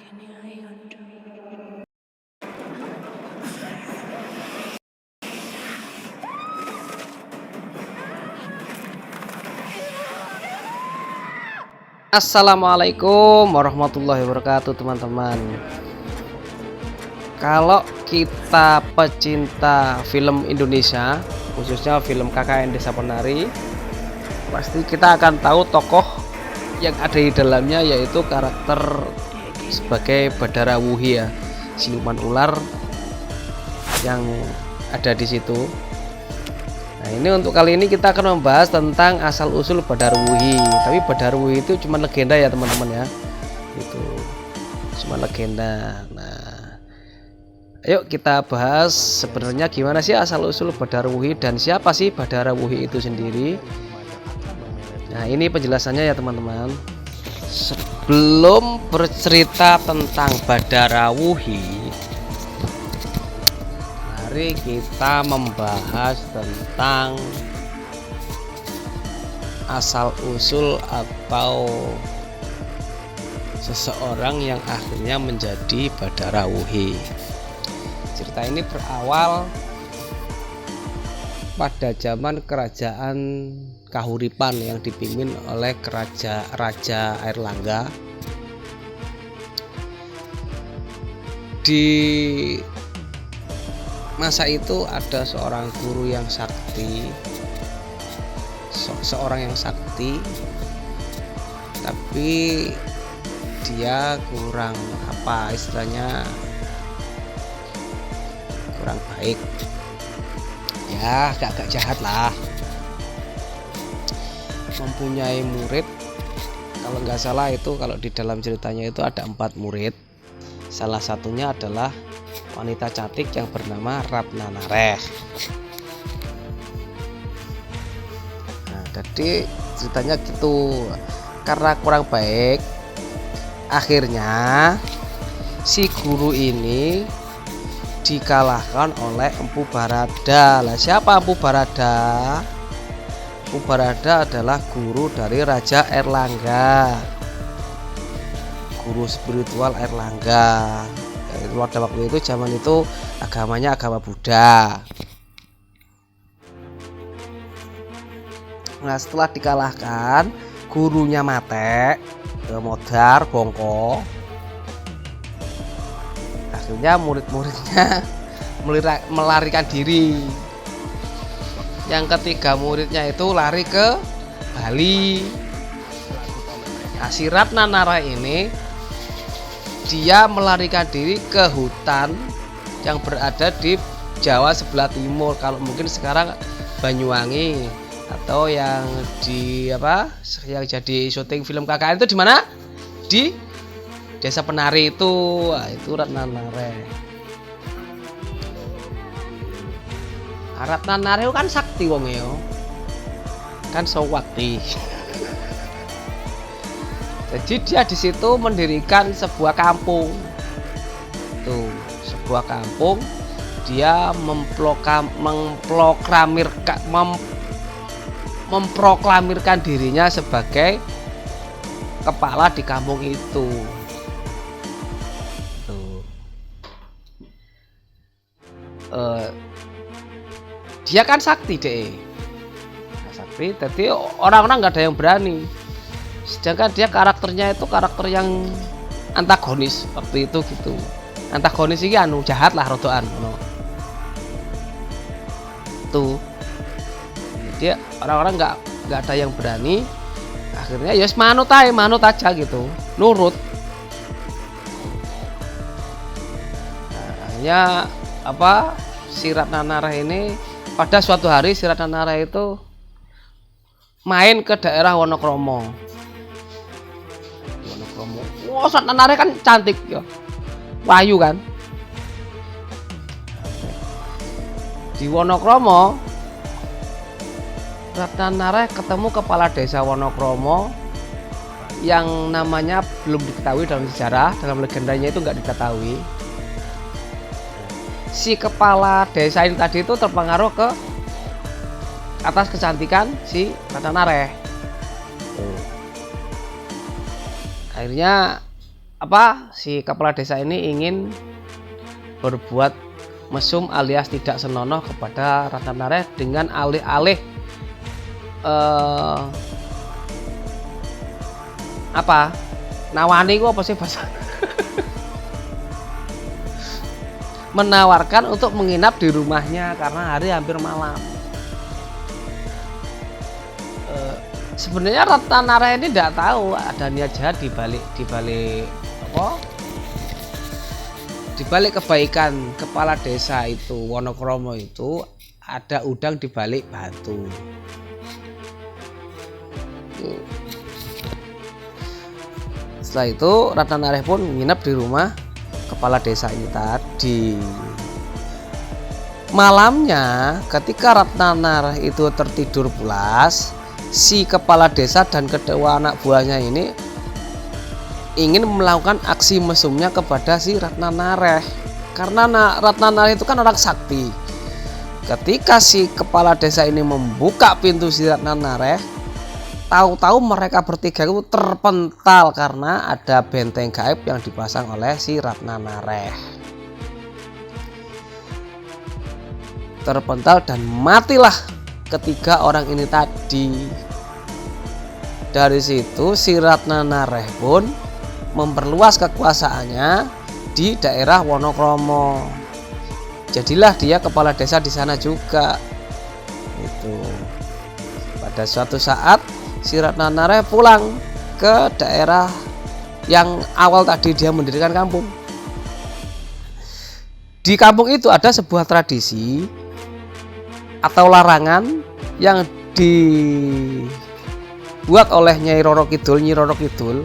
Assalamualaikum warahmatullahi wabarakatuh teman-teman. Kalau kita pecinta film Indonesia, khususnya film KKN Desa Penari, pasti kita akan tahu tokoh yang ada di dalamnya, yaitu karakter sebagai Badara Wuhi ya, siluman ular yang ada di situ. Nah, ini untuk kali ini kita akan membahas tentang asal usul Badara Wuhi. Tapi Badara Wuhi itu cuma legenda ya teman-teman ya. Itu cuma legenda. Nah, ayo kita bahas sebenarnya gimana sih asal usul Badara Wuhi dan siapa sih Badara Wuhi itu sendiri. Nah, ini penjelasannya ya teman-teman. Sebelum bercerita tentang Badara Wuhi, mari kita membahas tentang asal usul atau seseorang yang akhirnya menjadi Badara Wuhi. Cerita ini berawal pada zaman kerajaan Kahuripan yang dipimpin oleh Raja Airlangga. Di masa itu ada seorang guru yang sakti, seorang yang sakti, tapi dia kurang apa istilahnya, kurang baik ya, agak jahat lah. Mempunyai murid, kalau nggak salah itu, kalau di dalam ceritanya itu ada 4 murid. Salah satunya adalah wanita cantik yang bernama Ratna Nareh. Nah, jadi ceritanya gitu. Karena kurang baik, akhirnya si guru ini dikalahkan oleh Empu Barada. Lah, siapa Empu Barada? Empu Barada adalah guru dari Raja Airlangga, guru spiritual Airlangga. Pada waktu itu, zaman itu agamanya agama Buddha. Nah, setelah dikalahkan, gurunya mate, modar bongko. Akhirnya murid-muridnya melarikan diri. Yang ketiga muridnya itu lari ke Bali. Nah, si Ratna Nareh ini dia melarikan diri ke hutan yang berada di Jawa sebelah timur. Kalau mungkin sekarang Banyuwangi, atau yang di apa, yang jadi syuting film KKN itu di mana? Di Desa Penari itu. Nah, itu Ratna Nareh. Ratna Nareh kan sakti wong yo, kan sewakti. Jadi dia di situ mendirikan sebuah kampung. Tuh, sebuah kampung. Dia memproklamirkan dirinya sebagai kepala di kampung itu. Tuh. Dia kan sakti deh. Nah, sakti, jadi orang-orang nggak ada yang berani. Sedangkan dia karakternya itu karakter yang antagonis waktu itu gitu. Antagonis ini anu jahat lah rodoan no. Tuh. Jadi orang-orang nggak ada yang berani. Akhirnya ya manut aja gitu, nurut. Nah, akhirnya apa, si Ratna Nareh ini pada suatu hari si Ratna Nareh itu main ke daerah Wonokromo. Wah, Ratna Nareh kan cantik ya, wahyu kan. Di Wonokromo, Ratna Nareh ketemu kepala desa Wonokromo yang namanya belum diketahui dalam sejarah, dalam legendanya itu nggak diketahui. Si kepala desa ini tadi itu terpengaruh ke atas kecantikan si Ratna Nareh. Akhirnya si kepala desa ini ingin berbuat mesum alias tidak senonoh kepada Ratna Nareh dengan alih-alih nawani gua apa sih bahasa menawarkan untuk menginap di rumahnya karena hari hampir malam. Sebenarnya Ratna Nareh ini tidak tahu ada niat jahat di balik kebaikan kepala desa itu Wonokromo itu ada udang di balik batu. Setelah itu Ratna Nareh pun menginap di rumah kepala desa ini tadi. Malamnya ketika Ratna Nareh itu tertidur pulas, si kepala desa dan kedua anak buahnya ini ingin melakukan aksi mesumnya kepada si Ratna Nareh. Karena Ratna Nareh itu kan orang sakti. Ketika si kepala desa ini membuka pintu si Ratna Nareh, tahu-tahu mereka bertiga itu terpental karena ada benteng gaib yang dipasang oleh si Ratna Nareh. Terpental dan matilah ketiga orang ini tadi. Dari situ si Ratna Nareh pun memperluas kekuasaannya di daerah Wonokromo. Jadilah dia kepala desa di sana juga. Itu. Pada suatu saat si Ratna Nareh pulang ke daerah yang awal tadi dia mendirikan kampung. Di kampung itu ada sebuah tradisi atau larangan yang dibuat oleh Nyai Roro Kidul. Nyi Roro Kidul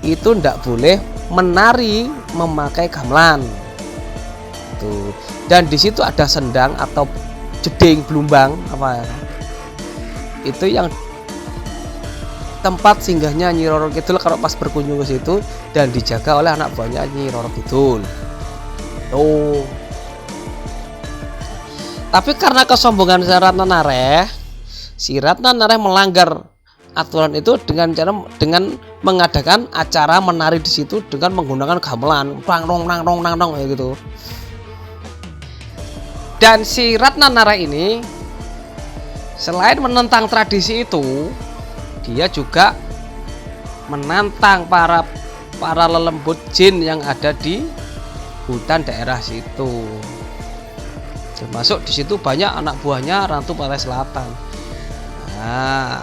itu tidak boleh menari memakai gamelan. Tuh. Dan di situ ada sendang atau jeding belumbang itu yang tempat singgahnya Nyi Roro Kidul kalau pas berkunjung ke situ dan dijaga oleh anak buahnya Nyi Roro Kidul. Tuh. Tapi karena kesombongan si Ratna Nareh melanggar aturan itu dengan mengadakan acara menari di situ dengan menggunakan gamelan, nang gitu. Dan si Ratna Nareh ini selain menentang tradisi itu, dia juga menantang para lelembut jin yang ada di hutan daerah situ. Termasuk di situ banyak anak buahnya Ratu Pantai Selatan. Nah,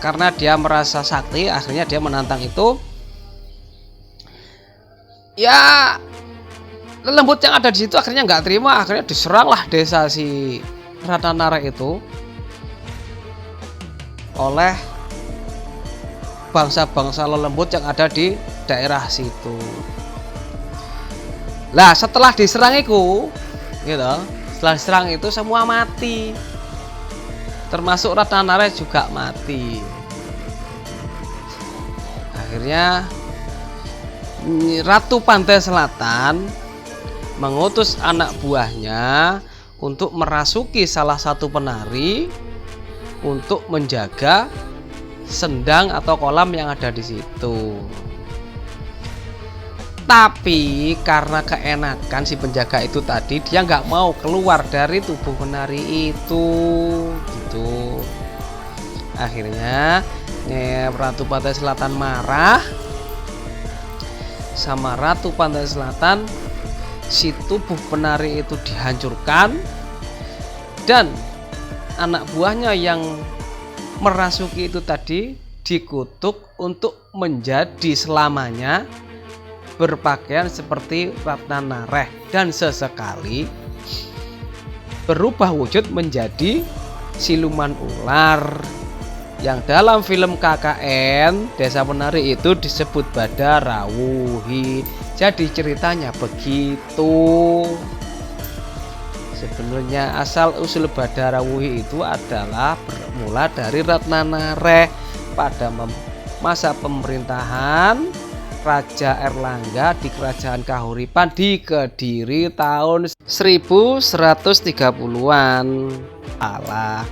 karena dia merasa sakti, akhirnya dia menantang itu. Ya, lelembut yang ada di situ akhirnya nggak terima, akhirnya diseranglah desa si Ratna Nareh itu oleh bangsa-bangsa lelembut yang ada di daerah situ. Lah, setelah diserang itu, gitu, setelah diserang itu semua mati. Termasuk Ratna Nareh juga mati. Akhirnya Ratu Pantai Selatan mengutus anak buahnya untuk merasuki salah satu penari untuk menjaga sendang atau kolam yang ada di situ. Tapi karena keenakan si penjaga itu tadi, dia nggak mau keluar dari tubuh penari itu, gitu. Akhirnya Ratu Pantai Selatan marah sama Ratu Pantai Selatan. Si tubuh penari itu dihancurkan dan anak buahnya yang merasuki itu tadi dikutuk untuk menjadi selamanya berpakaian seperti Ratna Nareh dan sesekali berubah wujud menjadi siluman ular yang dalam film KKN Desa Penari itu disebut Badarawuhi. Jadi ceritanya begitu. Sebenarnya asal usul Badarawuhi itu adalah bermula dari Ratna Nareh pada masa pemerintahan Raja Erlangga di Kerajaan Kahuripan di Kediri tahun 1130-an. Alah,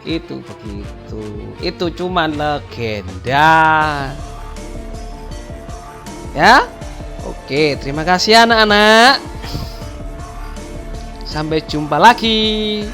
itu begitu. Itu cuman legenda. ya. Oke, terima kasih anak-anak. Sampai jumpa lagi.